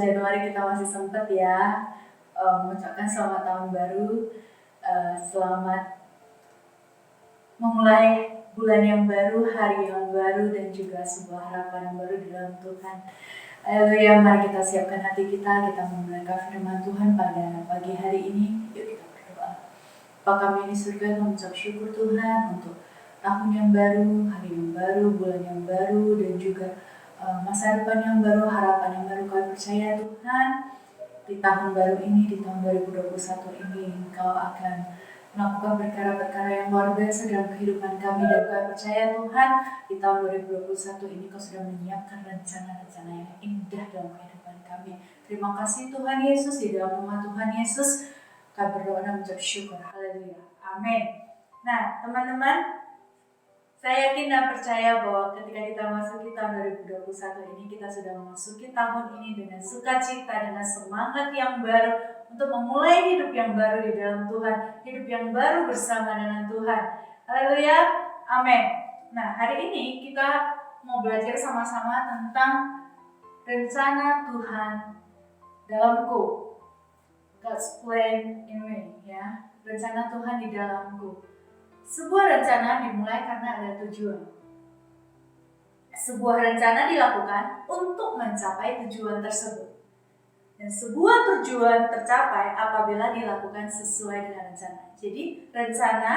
Januari kita masih sempat ya mengucapkan selamat tahun baru, selamat memulai bulan yang baru, hari yang baru, dan juga sebuah harapan yang baru di dalam Tuhan. Haleluya, mari kita siapkan hati kita memulai firman Tuhan pada pagi hari ini. Yuk kita berdoa. Bapa kami di surga, kami mengucap syukur Tuhan untuk tahun yang baru, hari yang baru, bulan yang baru, dan juga masa depan yang baru, harapan yang baru. Kami percaya Tuhan, di tahun baru ini, di tahun 2021 ini, Engkau akan melakukan perkara-perkara yang luar biasa dalam kehidupan kami. Dan kami percaya Tuhan, di tahun 2021 ini Kau sudah menyiapkan rencana-rencana yang indah dalam kehidupan kami. Terima kasih Tuhan Yesus, di dalam nama Tuhan Yesus kami berdoa dan mengucap syukur. Haleluya, amin. Nah teman-teman, saya yakin dan percaya bahwa ketika kita masuk di tahun 2021 ini, kita sudah memasuki tahun ini dengan sukacita, dengan semangat yang baru untuk memulai hidup yang baru di dalam Tuhan, hidup yang baru bersama dengan Tuhan. Haleluya, amin. Nah, hari ini kita mau belajar sama-sama tentang rencana Tuhan dalamku. God's plan in me, ya. Rencana Tuhan di dalamku. Sebuah rencana dimulai karena ada tujuan. Sebuah rencana dilakukan untuk mencapai tujuan tersebut. Dan sebuah tujuan tercapai apabila dilakukan sesuai dengan rencana. Jadi rencana,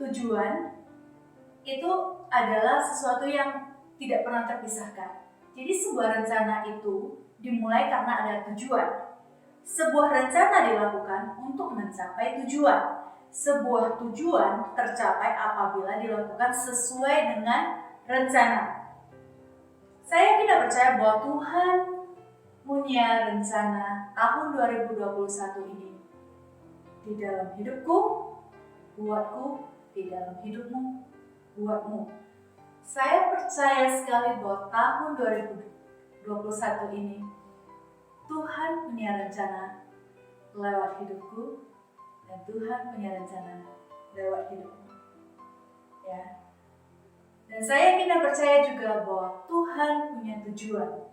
tujuan itu adalah sesuatu yang tidak pernah terpisahkan. Jadi sebuah rencana itu dimulai karena ada tujuan. Sebuah rencana dilakukan untuk mencapai tujuan. Sebuah tujuan tercapai apabila dilakukan sesuai dengan rencana. Saya tidak percaya bahwa Tuhan punya rencana tahun 2021 ini di dalam hidupku, buatku, di dalam hidupmu, buatmu. Saya percaya sekali bahwa tahun 2021 ini Tuhan punya rencana lewat hidupku, dan Tuhan punya rencana lewat hidupmu. Ya. Dan saya yakin dan percaya juga bahwa Tuhan punya tujuan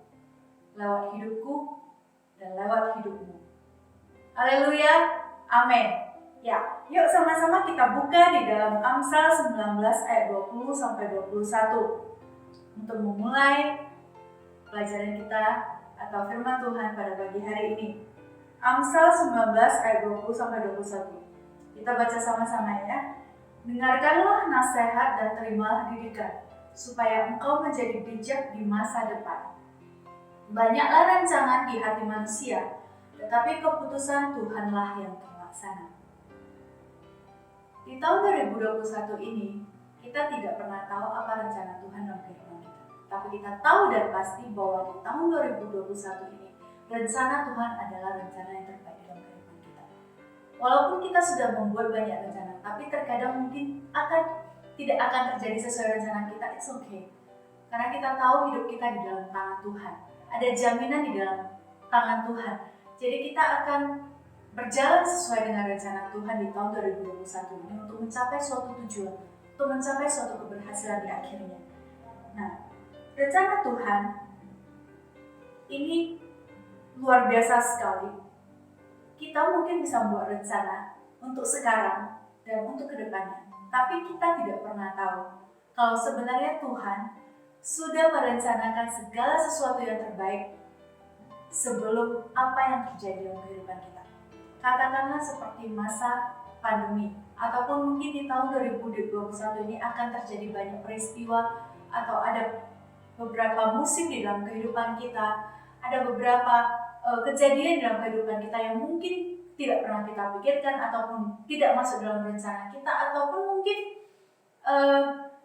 lewat hidupku dan lewat hidupmu. Haleluya, amin. Ya, yuk sama-sama kita buka di dalam Amsal 19 ayat 20 sampai 21 untuk memulai pelajaran kita atau firman Tuhan pada pagi hari ini. Amsal 19 ayat 20 sampai 21. Kita baca sama-sama ya. Dengarkanlah nasihat dan terimalah didikan, supaya engkau menjadi bijak di masa depan. Banyaklah rancangan di hati manusia, tetapi keputusan Tuhanlah yang terlaksana. Di tahun 2021 ini, kita tidak pernah tahu apa rencana Tuhan dalam kehidupan kita. Tapi kita tahu dan pasti bahwa di tahun 2021 ini, rencana Tuhan adalah rencana yang terbaik dalam kehidupan kita. Walaupun kita sudah membuat banyak rencana, tapi terkadang mungkin tidak akan terjadi sesuai rencana kita, it's okay. Karena kita tahu hidup kita di dalam tangan Tuhan. Ada jaminan di dalam tangan Tuhan. Jadi kita akan berjalan sesuai dengan rencana Tuhan di tahun 2021 ini untuk mencapai suatu tujuan, untuk mencapai suatu keberhasilan di akhirnya. Nah, rencana Tuhan ini luar biasa sekali. Kita mungkin bisa membuat rencana untuk sekarang dan untuk kedepannya, tapi kita tidak pernah tahu kalau sebenarnya Tuhan sudah merencanakan segala sesuatu yang terbaik sebelum apa yang terjadi dalam kehidupan kita. Katakanlah seperti masa pandemi, ataupun mungkin di tahun 2021 ini akan terjadi banyak peristiwa atau ada beberapa musim di dalam kehidupan kita, ada beberapa kejadian dalam kehidupan kita yang mungkin tidak pernah kita pikirkan ataupun tidak masuk dalam rencana kita, ataupun mungkin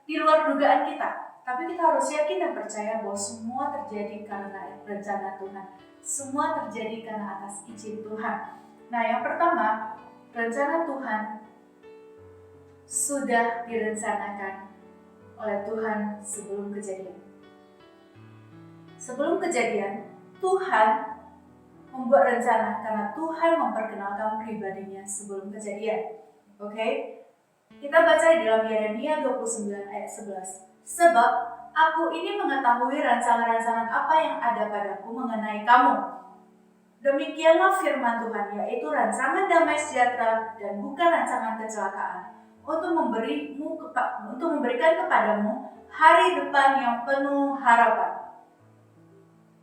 di luar dugaan kita. Tapi kita harus yakin dan percaya bahwa semua terjadi karena rencana Tuhan. Semua terjadi karena atas izin Tuhan. Nah, yang pertama, rencana Tuhan sudah direncanakan oleh Tuhan sebelum kejadian. Sebelum kejadian, Tuhan membuat rencana karena Tuhan memperkenalkan pribadinya sebelum kejadian. Oke? Kita baca di dalam Yeremia 29 ayat 11. Sebab aku ini mengetahui rancangan-rancangan apa yang ada padaku mengenai kamu. Demikianlah firman Tuhan, yaitu rancangan damai sejahtera dan bukan rancangan kecelakaan, untuk memberikan kepadamu hari depan yang penuh harapan.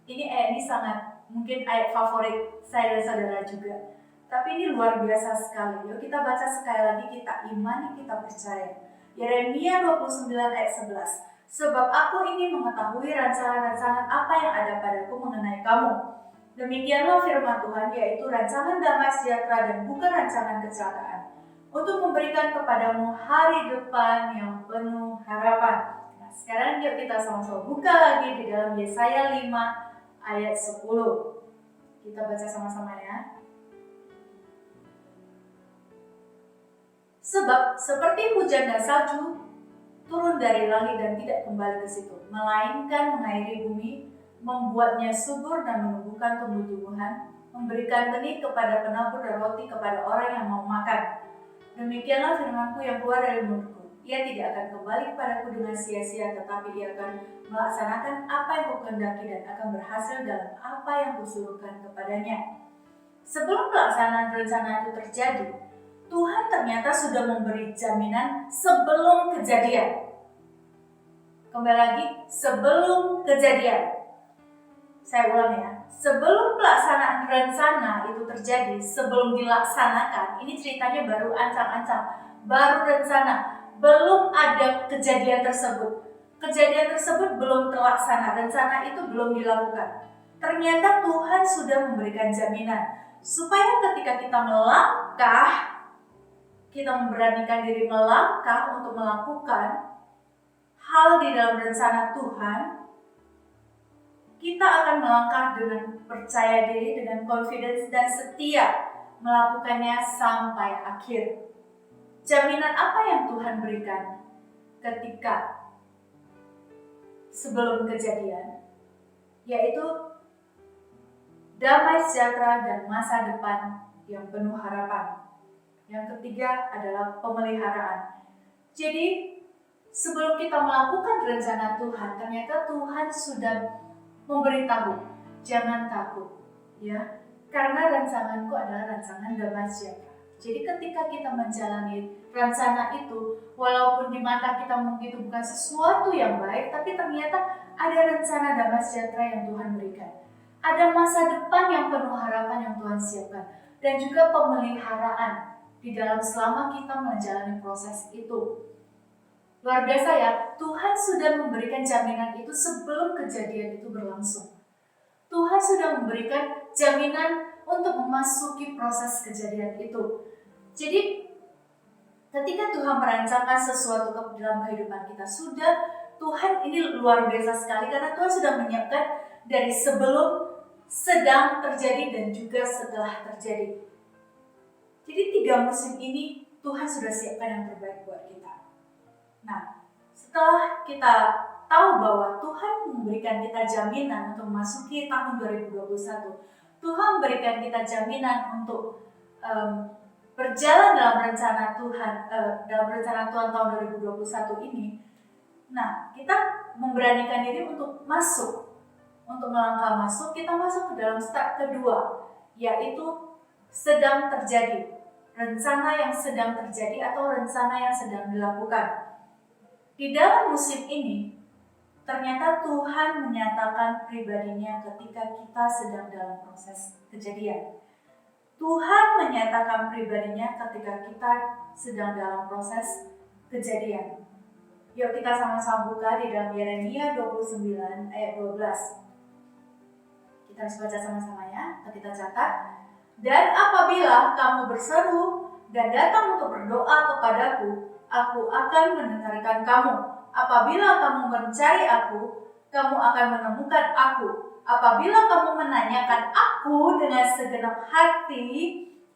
Ayat ini sangat mungkin ayat favorit saya dan saudara juga. Tapi ini luar biasa sekali. Yuk kita baca sekali lagi, kita imani, kita percaya. Yeremia 29 ayat 11. Sebab aku ini mengetahui rancangan-rancangan apa yang ada padaku mengenai kamu. Demikianlah firman Tuhan, yaitu rancangan damai sejahtera dan bukan rancangan kecelakaan, untuk memberikan kepadamu hari depan yang penuh harapan. Nah, sekarang yuk kita sama-sama buka lagi di dalam Yesaya 5 ayat 10. Kita baca sama-sama ya. Sebab seperti hujan dan salju turun dari langit dan tidak kembali ke situ, melainkan mengairi bumi, membuatnya subur dan menumbuhkan tumbuh-tumbuhan, memberikan benih kepada penabur dan roti kepada orang yang mau makan. Demikianlah firman-Ku yang keluar dari mulut-Ku. Ia tidak akan kembali kepadaku dengan sia-sia, tetapi ia akan melaksanakan apa yang Kukehendaki dan akan berhasil dalam apa yang Kusuruhkan kepadanya. Sebelum pelaksanaan rencana itu terjadi, Tuhan ternyata sudah memberi jaminan sebelum kejadian. Kembali lagi, sebelum kejadian. Saya ulang ya, sebelum pelaksanaan rencana itu terjadi, sebelum dilaksanakan, ini ceritanya baru ancang-ancang, baru rencana, belum ada kejadian tersebut. Kejadian tersebut belum terlaksana, rencana itu belum dilakukan. Ternyata Tuhan sudah memberikan jaminan, supaya ketika kita melangkah, kita memberanikan diri melangkah untuk melakukan hal di dalam rencana Tuhan, kita akan melangkah dengan percaya diri, dengan confidence dan setia melakukannya sampai akhir. Jaminan apa yang Tuhan berikan ketika sebelum kejadian? Yaitu damai sejahtera dan masa depan yang penuh harapan. Yang ketiga adalah pemeliharaan. Jadi sebelum kita melakukan rencana Tuhan, ternyata Tuhan sudah memberitahu, jangan takut, ya, karena rancanganku adalah rancangan damai sejahtera. Jadi ketika kita menjalani rencana itu, walaupun di mata kita mungkin itu bukan sesuatu yang baik, tapi ternyata ada rencana damai sejahtera yang Tuhan berikan. Ada masa depan yang penuh harapan yang Tuhan siapkan, dan juga pemeliharaan di dalam selama kita menjalani proses itu. Luar biasa ya, Tuhan sudah memberikan jaminan itu sebelum kejadian itu berlangsung. Tuhan sudah memberikan jaminan untuk memasuki proses kejadian itu. Jadi, ketika Tuhan merancangkan sesuatu ke dalam kehidupan kita, Tuhan ini luar biasa sekali karena Tuhan sudah menyiapkan dari sebelum, sedang terjadi, dan juga setelah terjadi. Jadi 3 musim ini Tuhan sudah siapkan yang terbaik buat kita. Nah, setelah kita tahu bahwa Tuhan memberikan kita jaminan untuk memasuki tahun 2021, Tuhan memberikan kita jaminan untuk berjalan dalam rencana Tuhan, tahun 2021 ini. Nah, kita memberanikan diri untuk melangkah masuk. Kita masuk ke dalam step kedua, yaitu sedang terjadi, rencana yang sedang terjadi atau rencana yang sedang dilakukan. Di dalam musim ini, ternyata Tuhan menyatakan pribadinya ketika kita sedang dalam proses kejadian. Tuhan menyatakan pribadinya ketika kita sedang dalam proses kejadian. Yuk kita sama-sama buka di dalam Yeremia 29 ayat 12. Kita harus baca sama-sama ya, kita catat. Dan apabila kamu berseru dan datang untuk berdoa kepadaku, Aku akan mendengarkan kamu. Apabila kamu mencari Aku, kamu akan menemukan Aku. Apabila kamu menanyakan Aku dengan segenap hati,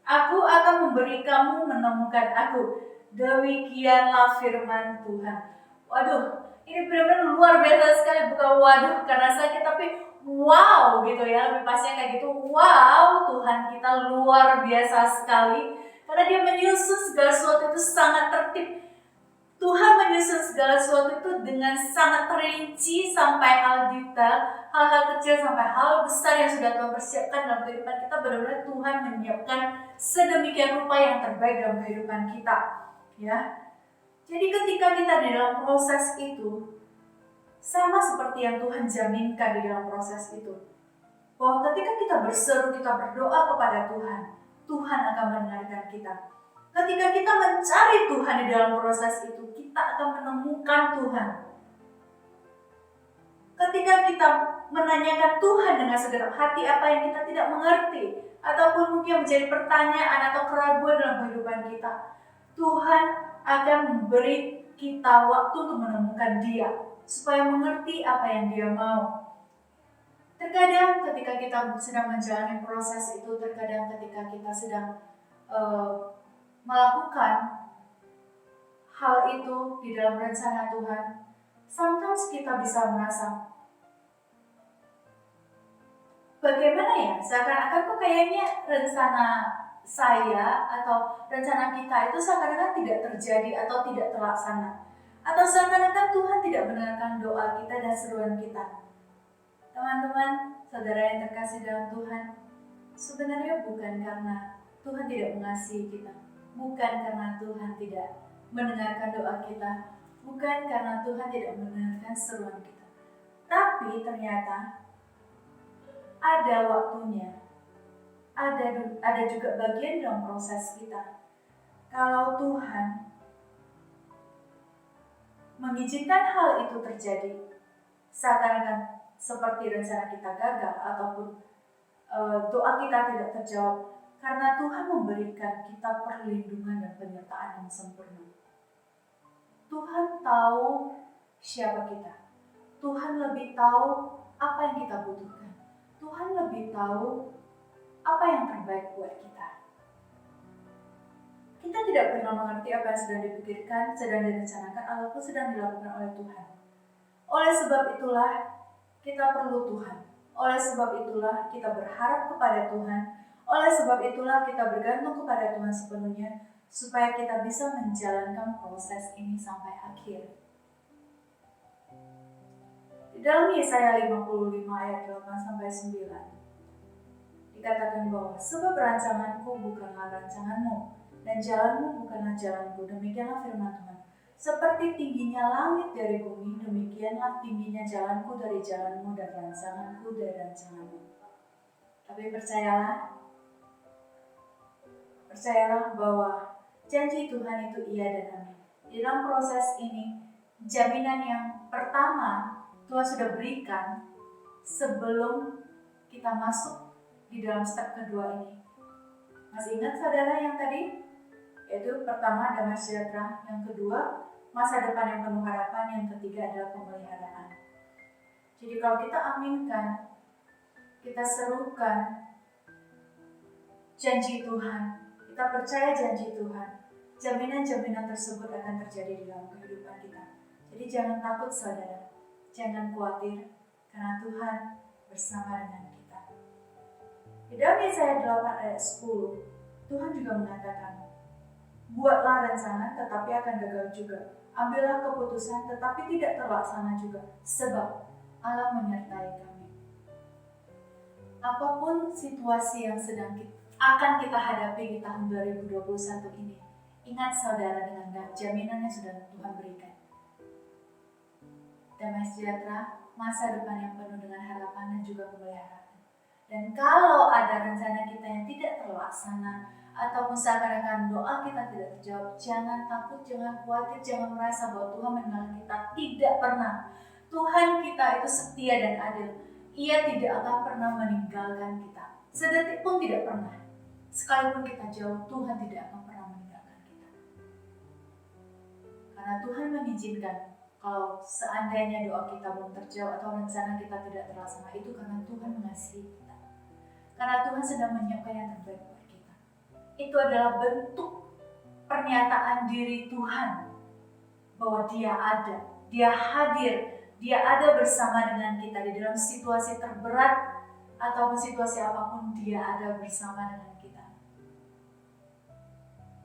Aku akan memberi kamu menemukan Aku. Demikianlah firman Tuhan. Waduh, ini benar-benar luar biasa sekali. Bukan waduh karena sakit, tapi wow gitu ya. Lebih pasnya kayak gitu. Wow, Tuhan kita luar biasa sekali. Karena Dia menyusun segala sesuatu itu sangat tertib. Tuhan menyusun segala sesuatu itu dengan sangat rinci sampai hal detail, hal-hal kecil sampai hal besar yang sudah Tuhan persiapkan dalam kehidupan kita. Benar-benar Tuhan menyiapkan sedemikian rupa yang terbaik dalam kehidupan kita. Ya, jadi ketika kita di dalam proses itu, sama seperti yang Tuhan jaminkan di dalam proses itu, bahwa ketika kita berseru, kita berdoa kepada Tuhan, Tuhan akan mendengarkan kita. Ketika kita mencari Tuhan di dalam proses itu, kita akan menemukan Tuhan. Ketika kita menanyakan Tuhan dengan segenap hati apa yang kita tidak mengerti, ataupun mungkin menjadi pertanyaan atau keraguan dalam kehidupan kita, Tuhan akan memberi kita waktu untuk menemukan Dia, supaya mengerti apa yang Dia mau. Terkadang ketika kita sedang menjalani proses itu, terkadang ketika kita sedang melakukan hal itu di dalam rencana Tuhan, sometimes kita bisa merasa, bagaimana ya, seakan-akan kok kayaknya rencana saya atau rencana kita itu seakan-akan tidak terjadi atau tidak terlaksana, atau seakan-akan Tuhan tidak mendengarkan doa kita dan seruan kita. Teman-teman, saudara yang terkasih dalam Tuhan, sebenarnya bukan karena Tuhan tidak mengasihi kita, bukan karena Tuhan tidak mendengarkan doa kita, bukan karena Tuhan tidak mendengarkan seruan kita. Tapi ternyata ada waktunya, ada juga bagian dalam proses kita. Kalau Tuhan mengizinkan hal itu terjadi, seakan-akan seperti rencana kita gagal ataupun doa kita tidak terjawab, karena Tuhan memberikan kita perlindungan dan penyertaan yang sempurna. Tuhan tahu siapa kita. Tuhan lebih tahu apa yang kita butuhkan. Tuhan lebih tahu apa yang terbaik buat kita. Kita tidak pernah mengerti apa yang sedang dipikirkan, sedang direncanakan, ataupun sedang dilakukan oleh Tuhan. Oleh sebab itulah kita perlu Tuhan. Oleh sebab itulah kita berharap kepada Tuhan. Oleh sebab itulah kita bergantung kepada Tuhan sepenuhnya, supaya kita bisa menjalankan proses ini sampai akhir. Di dalam Yesaya 55 ayat 8-9 dikatakan bahwa sebab rancanganku bukanlah rancanganmu, dan jalanmu bukanlah jalanku. Demikianlah firman Tuhan. Seperti tingginya langit dari bumi, demikianlah tingginya jalanku dari jalanmu dan rancanganku dari rancanganmu. Tapi percayalah bahwa janji Tuhan itu iya dan amin. Di dalam proses ini, jaminan yang pertama Tuhan sudah berikan sebelum kita masuk di dalam step kedua ini. Masih ingat saudara yang tadi? Yaitu pertama damai sejahtera, yang kedua masa depan yang penuh harapan, yang ketiga adalah pemeliharaan. Jadi kalau kita aminkan, kita serukan janji Tuhan, kita percaya janji Tuhan, jaminan-jaminan tersebut akan terjadi di dalam kehidupan kita. Jadi jangan takut saudara, jangan khawatir, karena Tuhan bersama dengan kita. Di dalam Yesaya 8 ayat 10, Tuhan juga mengatakan, buatlah rencana tetapi akan gagal juga. Ambillah keputusan tetapi tidak terlaksana juga. Sebab Allah menyertai kami. Apapun situasi yang akan kita hadapi di tahun 2021 ini, ingat saudara dengan jaminan yang sudah Tuhan berikan. Damai sejahtera, masa depan yang penuh dengan harapan dan juga pemeliharaan. Dan kalau ada rencana kita yang tidak terlaksana, ataupun seakan-akan doa kita tidak terjawab, jangan takut, jangan khawatir, jangan merasa bahwa Tuhan mengenal kita. Tidak pernah. Tuhan kita itu setia dan adil. Ia tidak akan pernah meninggalkan kita. Sedetik pun tidak pernah. Sekalipun kita jauh, Tuhan tidak akan pernah meninggalkan kita. Karena Tuhan mengizinkan kalau seandainya doa kita belum terjawab atau rencana kita tidak terlaksana, itu karena Tuhan mengasihi kita. Karena Tuhan sedang menyiapkan yang terbaik buat kita. Itu adalah bentuk pernyataan diri Tuhan bahwa Dia ada, Dia hadir, Dia ada bersama dengan kita di dalam situasi terberat ataupun situasi apapun. Dia ada bersama dengan kita.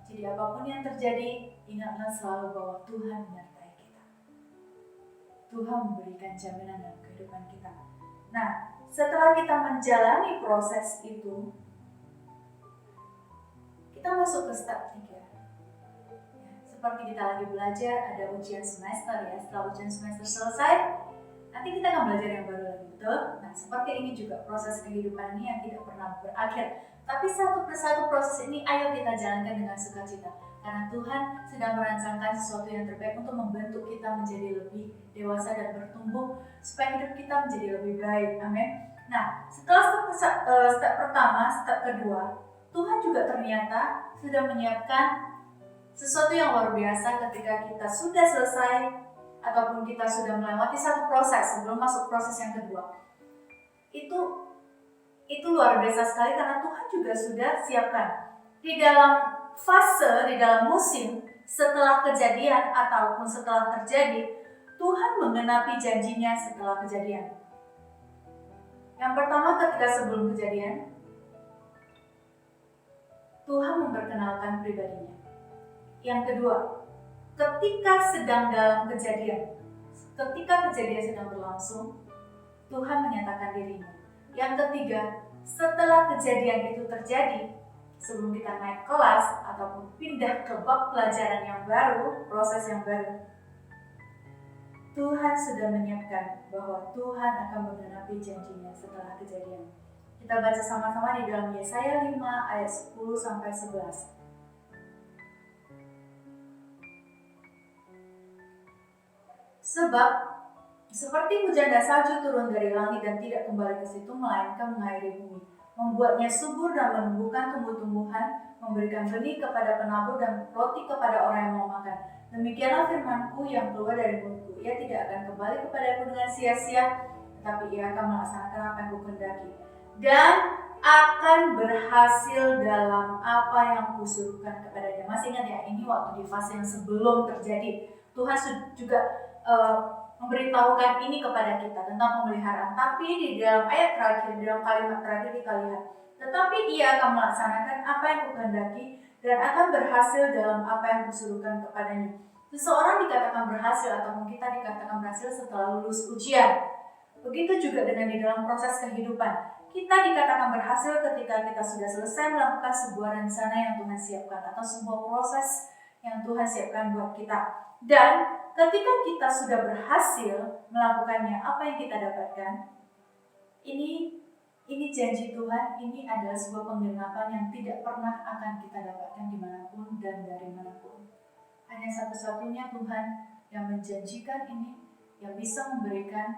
Jadi apapun yang terjadi, ingatlah selalu bahwa Tuhan menyertai kita. Tuhan memberikan jaminan dalam kehidupan kita. Nah, setelah kita menjalani proses itu, kita masuk ke step 3. Seperti kita lagi belajar, ada ujian semester ya. Setelah ujian semester selesai, nanti kita akan belajar yang baru lagi, betul? Nah, seperti ini juga proses kehidupan ini yang tidak pernah berakhir. Tapi satu persatu proses ini ayo kita jalankan dengan sukacita. Karena Tuhan sedang merancangkan sesuatu yang terbaik untuk membentuk kita menjadi lebih dewasa dan bertumbuh supaya hidup kita menjadi lebih baik. Amin. Nah, setelah step pertama, step kedua, Tuhan juga ternyata sudah menyiapkan sesuatu yang luar biasa ketika kita sudah selesai ataupun kita sudah melewati satu proses sebelum masuk proses yang kedua. Itu luar biasa sekali karena Tuhan juga sudah siapkan. Di dalam fase, di dalam musim setelah kejadian ataupun setelah terjadi, Tuhan menggenapi janjinya setelah kejadian. Yang pertama ketika sebelum kejadian, Tuhan memperkenalkan pribadinya. Yang kedua, ketika sedang dalam kejadian, ketika kejadian sedang berlangsung, Tuhan menyatakan dirinya. Yang ketiga, setelah kejadian itu terjadi, sebelum kita naik kelas ataupun pindah ke bab pelajaran yang baru, proses yang baru, Tuhan sudah menyiapkan bahwa Tuhan akan menggenapi janjinya setelah kejadian. Kita baca sama-sama di dalam Yesaya 5 ayat 10-11. Sebab seperti hujan dan salju turun dari langit dan tidak kembali ke situ melainkan mengairi bumi, membuatnya subur dan menumbuhkan tumbuh-tumbuhan, memberikan benih kepada penabur dan roti kepada orang yang mau makan. Demikianlah firman-Ku yang keluar dari mulut-Ku. Ia tidak akan kembali kepada-Ku dengan sia-sia, tetapi ia akan melaksanakan apa yang Ku kehendaki dan akan berhasil dalam apa yang Kusuruhkan kepadanya. Masih ingat ya, ini waktu di fase yang sebelum terjadi. Tuhan juga memberitahukan ini kepada kita tentang pemeliharaan. Tapi di dalam ayat terakhir, di dalam kalimat terakhir kita lihat, tetapi ia akan melaksanakan apa yang Kukehendaki dan akan berhasil dalam apa yang Kusuruhkan kepadanya. Seseorang dikatakan berhasil ataupun kita dikatakan berhasil setelah lulus ujian. Begitu juga dengan di dalam proses kehidupan. Kita dikatakan berhasil ketika kita sudah selesai melakukan sebuah rencana yang Tuhan siapkan atau sebuah proses yang Tuhan siapkan buat kita. Dan ketika kita sudah berhasil melakukannya, apa yang kita dapatkan? Ini janji Tuhan, ini adalah sebuah penggenapan yang tidak pernah akan kita dapatkan dimanapun dan dari manapun. Hanya satu-satunya Tuhan yang menjanjikan ini, yang bisa memberikan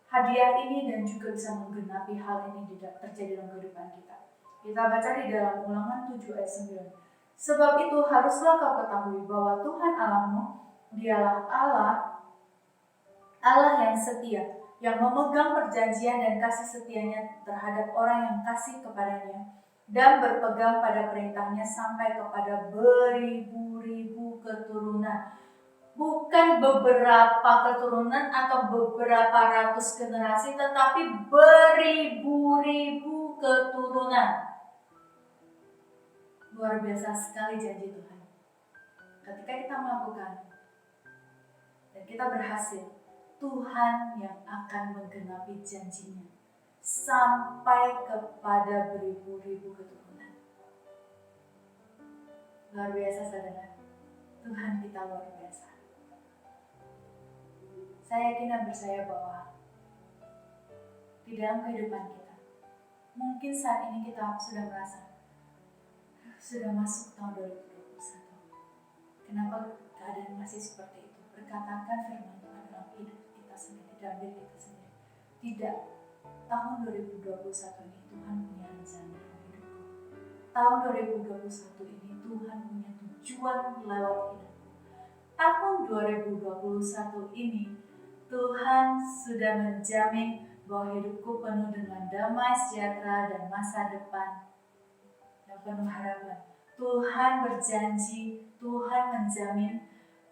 hadiah ini dan juga bisa menggenapi hal ini tidak terjadi dalam kehidupan kita. Kita baca di dalam Ulangan 7 ayat 9. Sebab itu haruslah kau ketahui bahwa Tuhan Allahmu, dialah Allah yang setia, yang memegang perjanjian dan kasih setianya terhadap orang yang kasih kepadanya dan berpegang pada perintahnya sampai kepada beribu-ribu keturunan. Bukan beberapa keturunan atau beberapa ratus generasi, tetapi beribu-ribu keturunan. Luar biasa sekali janji Tuhan. Ketika kita melakukan dan kita berhasil, Tuhan yang akan menggenapi janjinya sampai kepada beribu-ribu keturunan. Luar biasa saudara, Tuhan kita luar biasa. Saya yakin dan percaya bahwa di dalam kehidupan kita, mungkin saat ini kita sudah merasa sudah masuk tahun 2021. Kenapa keadaan masih seperti itu? Berkatakan firman Tuhan dalam hidup kita sendiri, dalam diri kita sendiri. Tidak, tahun 2021 ini Tuhan punya rencana dalam hidupku. Tahun 2021 ini Tuhan punya tujuan lewat hidupku. Tahun 2021 ini Tuhan sudah menjamin bahwa hidupku penuh dengan damai, sejahtera, dan masa depan yang penuh harapan. Tuhan berjanji, Tuhan menjamin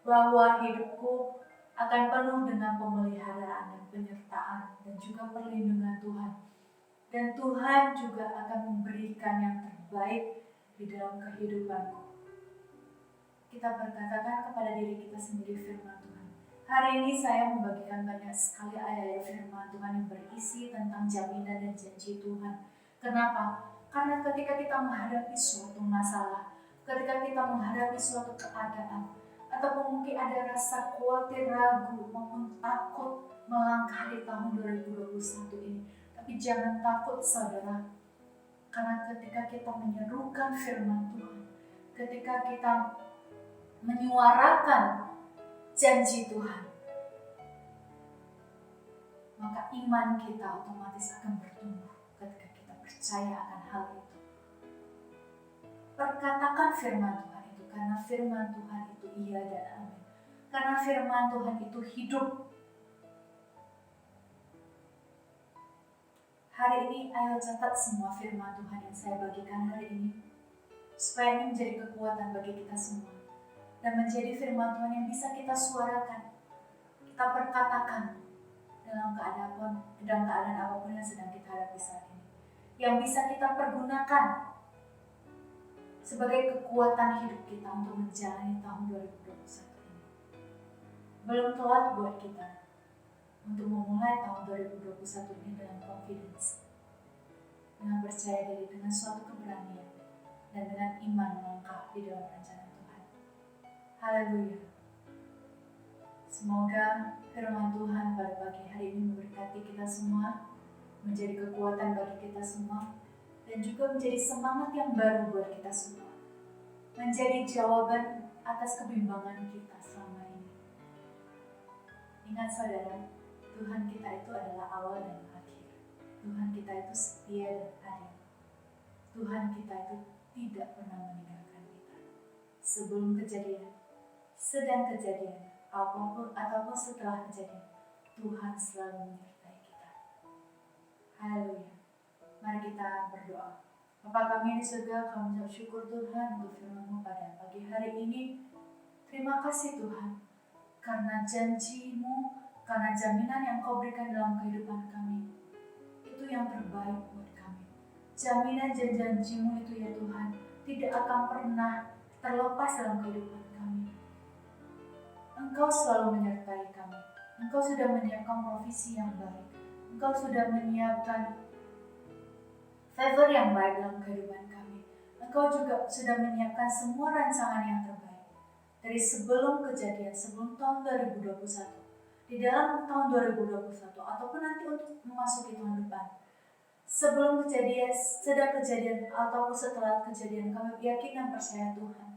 bahwa hidupku akan penuh dengan pemeliharaan dan penyertaan dan juga perlindungan Tuhan. Dan Tuhan juga akan memberikan yang terbaik di dalam kehidupanku. kita berkatakan kepada diri kita sendiri firman Tuhan. Hari ini saya membagikan banyak sekali ayat-ayat firman Tuhan yang berisi tentang jaminan dan janji Tuhan. Kenapa? Karena ketika kita menghadapi suatu masalah, ketika kita menghadapi suatu keadaan, ataupun mungkin ada rasa khawatir, ragu, maupun takut melangkah di tahun 2021 ini. Tapi jangan takut saudara, karena ketika kita menyerukan firman Tuhan, ketika kita menyuarakan janji Tuhan, maka iman kita otomatis akan bertumbuh ketika kita percaya akan hal itu. Perkatakan firman Tuhan itu, karena firman Tuhan itu iya dan amin. Karena firman Tuhan itu hidup. Hari ini ayo catat semua firman Tuhan yang saya bagikan hari ini, supaya ini menjadi kekuatan bagi kita semua, dan menjadi firman Tuhan yang bisa kita suarakan, kita perkatakan dalam keadaan apapun yang sedang kita hadapi saat ini, yang bisa kita pergunakan sebagai kekuatan hidup kita untuk menjalani tahun 2021 ini. Belum telat buat kita untuk memulai tahun 2021 ini dengan confidence, dengan percaya diri, dengan suatu keberanian, dan dengan iman melangkah di dalam rencana Tuhan. Haleluya. Semoga firman Tuhan pada pagi hari ini memberkati kita semua, menjadi kekuatan bagi kita semua, dan juga menjadi semangat yang baru buat kita semua, menjadi jawaban atas kebimbangan kita selama ini. Ingat saudara, Tuhan kita itu adalah awal dan akhir. Tuhan kita itu setia dan adil. Tuhan kita itu tidak pernah meninggalkan kita. Sebelum kejadian, sedang kejadian, ataupun setelah kejadian, Tuhan selalu menyertai kita. Haleluya. Mari kita berdoa. Bapa kami di surga, kami mengucap syukur Tuhan untuk firman-Mu pada pagi hari ini. Terima kasih Tuhan, karena janji-Mu, karena jaminan yang Kau berikan dalam kehidupan kami, itu yang terbaik buat kami. Jaminan dan janji-Mu itu ya Tuhan, tidak akan pernah terlepas dalam kehidupan kami. Engkau selalu menyertai kami. Engkau sudah menyiapkan provisi yang baik. Engkau sudah menyiapkan favor yang baik dalam kehidupan kami. Engkau juga sudah menyiapkan semua rancangan yang terbaik. Dari sebelum kejadian, sebelum tahun 2021, di dalam tahun 2021, ataupun nanti untuk memasuki tahun depan. Sebelum kejadian, sedang kejadian, ataupun setelah kejadian, kami yakin dan percaya Tuhan,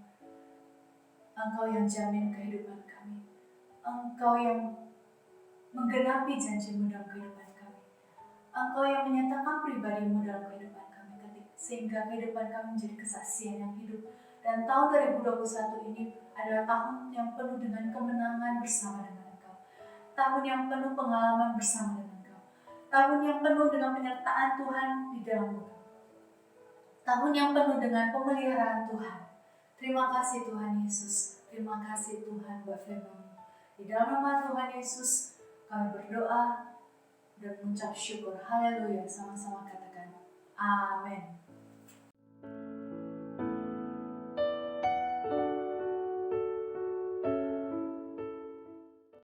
Engkau yang jamin kehidupan kami. Engkau yang menggenapi janji-Mu dalam kehidupan kami. Engkau yang menyatakan pribadi-Mu dalam kehidupan kami, sehingga kehidupan kami menjadi kesaksian yang hidup. Dan tahun 2021 ini adalah tahun yang penuh dengan kemenangan bersama dengan Engkau. Tahun yang penuh pengalaman bersama dengan Engkau. Tahun yang penuh dengan penyertaan Tuhan di dalam Engkau. Tahun yang penuh dengan pemeliharaan Tuhan. Terima kasih Tuhan Yesus. Terima kasih Tuhan buat firman-Mu. Di dalam nama Tuhan Yesus, kami berdoa dan mengucap syukur. Haleluya. Sama-sama katakan amin.